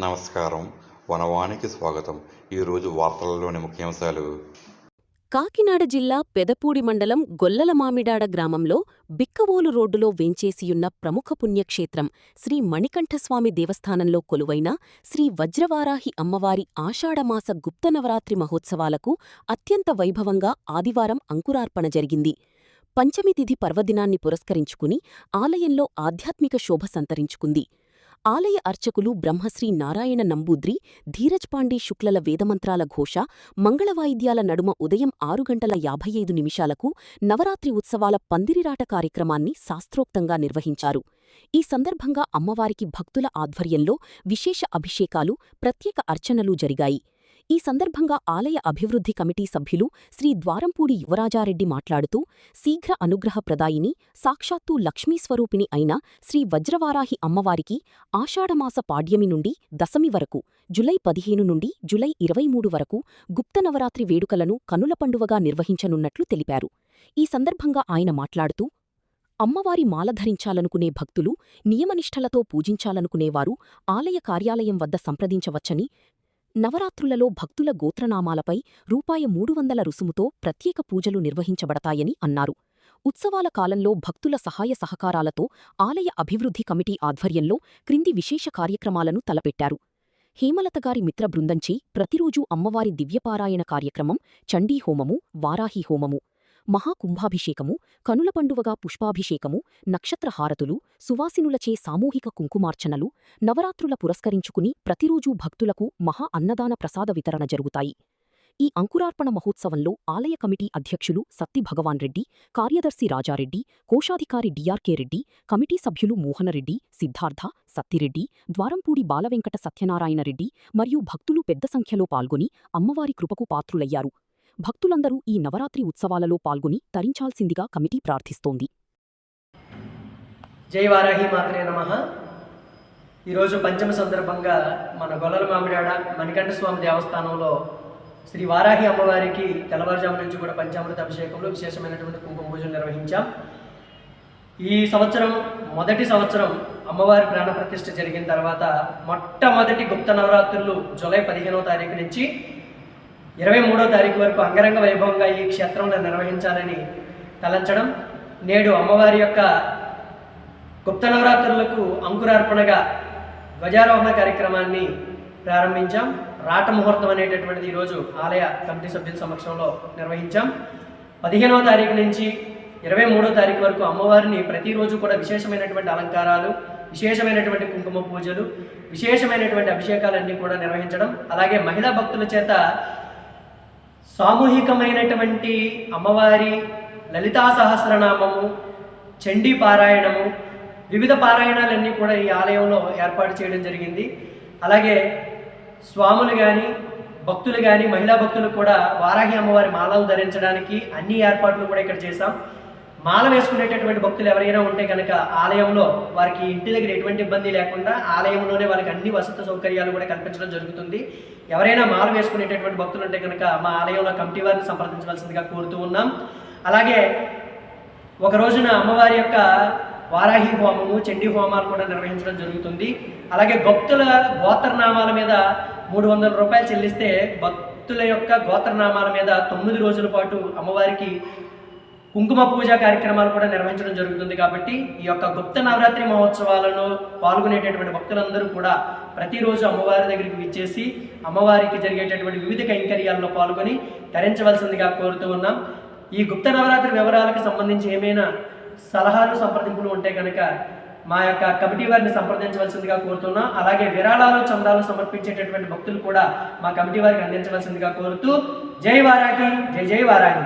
నమస్కారం. వనవానికి స్వాగతం. ఈరోజు వార్తలలోని ముఖ్యాంశాలు. కాకినాడ జిల్లా పెదపూడి మండలం గొల్లలమామిడాడ గ్రామంలో బిక్కవోలు రోడ్డులో వేంచేసియున్న ప్రముఖ పుణ్యక్షేత్రం శ్రీ మణికంఠస్వామి దేవస్థానంలో కొలువైన శ్రీ వజ్రవారాహి అమ్మవారి ఆషాఢమాస గుప్తనవరాత్రి మహోత్సవాలకు అత్యంత వైభవంగా ఆదివారం అంకురార్పణ జరిగింది. పంచమి తిథి పర్వదినాన్ని పురస్కరించుకుని ఆలయంలో ఆధ్యాత్మిక శోభ సంతరించుకుంది. ఆలయ అర్చకులు బ్రహ్మశ్రీ నారాయణ నంబూద్రి, ధీరజ్పాండే శుక్లల వేదమంత్రాల ఘోష, మంగళవాయిద్యాల నడుమ ఉదయం 6:55 నవరాత్రి ఉత్సవాల పందిరిరాట కార్యక్రమాన్ని శాస్త్రోక్తంగా నిర్వహించారు. ఈ సందర్భంగా అమ్మవారికి భక్తుల ఆధ్వర్యంలో విశేష అభిషేకాలు, ప్రత్యేక అర్చనలు జరిగాయి. ఈ సందర్భంగా ఆలయ అభివృద్ధి కమిటీ సభ్యులు శ్రీ ద్వారంపూడి యువరాజారెడ్డి మాట్లాడుతూ, శీఘ్ర అనుగ్రహ ప్రదాయిని, సాక్షాత్తూ లక్ష్మీస్వరూపిణి అయిన శ్రీ వజ్రవారాహి అమ్మవారికి ఆషాఢమాస పాడ్యమి నుండి దశమి వరకు, జులై 15 నుండి జులై 23 వరకు గుప్తనవరాత్రి వేడుకలను కనుల పండువగా నిర్వహించనున్నట్లు తెలిపారు. ఈ సందర్భంగా ఆయన మాట్లాడుతూ, అమ్మవారి మాల ధరించాలనుకునే భక్తులు, నియమనిష్టలతో పూజించాలనుకునేవారు ఆలయ కార్యాలయం వద్ద సంప్రదించవచ్చని, నవరాత్రులలో భక్తుల గోత్రనామాలపై రూ.300 రుసుముతో ప్రత్యేక పూజలు నిర్వహించబడతాయని అన్నారు. ఉత్సవాల కాలంలో భక్తుల సహాయ సహకారాలతో ఆలయ అభివృద్ధి కమిటీ ఆధ్వర్యంలో క్రింది విశేష కార్యక్రమాలను తలపెట్టారు. హేమలతగారి మిత్ర బృందంచే ప్రతిరోజూ అమ్మవారి దివ్యపారాయణ కార్యక్రమం, చండీహోమము, వారాహి హోమము, మహాకుంభాభిషేకము, కనుల పండువగా పుష్పాభిషేకము, నక్షత్రహారతులు, సువాసినులచే సామూహిక కుంకుమార్చనలు, నవరాత్రుల పురస్కరించుకుని ప్రతిరోజూ భక్తులకు మహా అన్నదాన ప్రసాద వితరణ జరుగుతాయి. ఈ అంకురార్పణ మహోత్సవంలో ఆలయ కమిటీ అధ్యక్షులు సత్తి భగవాన్ రెడ్డి, కార్యదర్శి రాజారెడ్డి, కోశాధికారి డిఆర్కే రెడ్డి, కమిటీ సభ్యులు మోహనరెడ్డి, సిద్ధార్థ, సత్తిరెడ్డి, ద్వారంపూడి బాలవెంకట సత్యనారాయణరెడ్డి మరియు భక్తులు పెద్ద సంఖ్యలో పాల్గొని అమ్మవారి కృపకు పాత్రులయ్యారు. భక్తులందరూ ఈ నవరాత్రి ఉత్సవాలలో పాల్గొని తరించాల్సిందిగా కమిటీ ప్రార్థిస్తోంది. జై వారాహి మాత్రే నమః. ఈరోజు పంచమ సందర్భంగా మన గొల్లలమామిడాడ మణికంఠస్వామి దేవస్థానంలో శ్రీ వారాహి అమ్మవారికి తెల్లవారుజాము నుంచి కూడా పంచామృత అభిషేకంలో విశేషమైనటువంటి కుంకుమ పూజలు నిర్వహించాం. ఈ సంవత్సరం మొదటి సంవత్సరం అమ్మవారి ప్రాణప్రతిష్ఠ జరిగిన తర్వాత మొట్టమొదటి గుప్త నవరాత్రులు జూలై 15వ తారీఖు నుంచి 23వ తారీఖు వరకు అంగరంగ వైభవంగా ఈ క్షేత్రంలో నిర్వహించాలని తలంచడం, నేడు అమ్మవారి యొక్క గుప్త నవరాత్రులకు అంకురార్పణగా ధ్వజారోహణ కార్యక్రమాన్ని ప్రారంభించాం. రాట ముహూర్తం అనేటటువంటిది ఈరోజు ఆలయ కమిటీ సభ్యుల సమక్షంలో నిర్వహించాం. 15వ తారీఖు నుంచి 23వ తారీఖు వరకు అమ్మవారిని ప్రతిరోజు కూడా విశేషమైనటువంటి అలంకారాలు, విశేషమైనటువంటి కుంకుమ పూజలు, విశేషమైనటువంటి అభిషేకాలన్నీ కూడా నిర్వహించడం, అలాగే మహిళా భక్తుల చేత సామూహికమైనటువంటి అమ్మవారి లలితా సహస్రనామము, చండీ పారాయణము, వివిధ పారాయణాలన్నీ కూడా ఈ ఆలయంలో ఏర్పాటు చేయడం జరిగింది. అలాగే స్వాములు కానీ, భక్తులు కానీ, మహిళా భక్తులు కూడా వారాహి అమ్మవారి మాలలు ధరించడానికి అన్ని ఏర్పాట్లు కూడా ఇక్కడ చేశాం. మాల వేసుకునేటటువంటి భక్తులు ఎవరైనా ఉంటే కనుక ఆలయంలో వారికి ఇంటి దగ్గర ఎటువంటి ఇబ్బంది లేకుండా ఆలయంలోనే వాళ్ళకి అన్ని వసతి సౌకర్యాలు కూడా కల్పించడం జరుగుతుంది. ఎవరైనా మాల వేసుకునేటటువంటి భక్తులు ఉంటే కనుక మా ఆలయంలో కమిటీ వారిని సంప్రదించవలసిందిగా కోరుతూ ఉన్నాం. అలాగే ఒక రోజున అమ్మవారి యొక్క వారాహి హోమము, చండీ హోమాలు కూడా నిర్వహించడం జరుగుతుంది. అలాగే భక్తుల గోత్రనామాల మీద 300 రూపాయలు చెల్లిస్తే భక్తుల యొక్క గోత్రనామాల మీద 9 రోజుల పాటు అమ్మవారికి కుంకుమ పూజా కార్యక్రమాలు కూడా నిర్వహించడం జరుగుతుంది. కాబట్టి ఈ యొక్క గుప్త నవరాత్రి మహోత్సవాలలో పాల్గొనేటటువంటి భక్తులందరూ కూడా ప్రతిరోజు అమ్మవారి దగ్గరికి విచ్చేసి అమ్మవారికి జరిగేటటువంటి వివిధ కైంకర్యాల్లో పాల్గొని ధరించవలసిందిగా కోరుతూ ఉన్నాం. ఈ గుప్త నవరాత్రి వివరాలకు సంబంధించి ఏమైనా సలహాలు, సంప్రదింపులు ఉంటే కనుక మా యొక్క కమిటీ వారిని సంప్రదించవలసిందిగా కోరుతున్నాం. అలాగే విరాళాలు, చందాలు సమర్పించేటటువంటి భక్తులు కూడా మా కమిటీ వారికి అందించవలసిందిగా కోరుతూ జై వారాహి, జై జై వారాహి.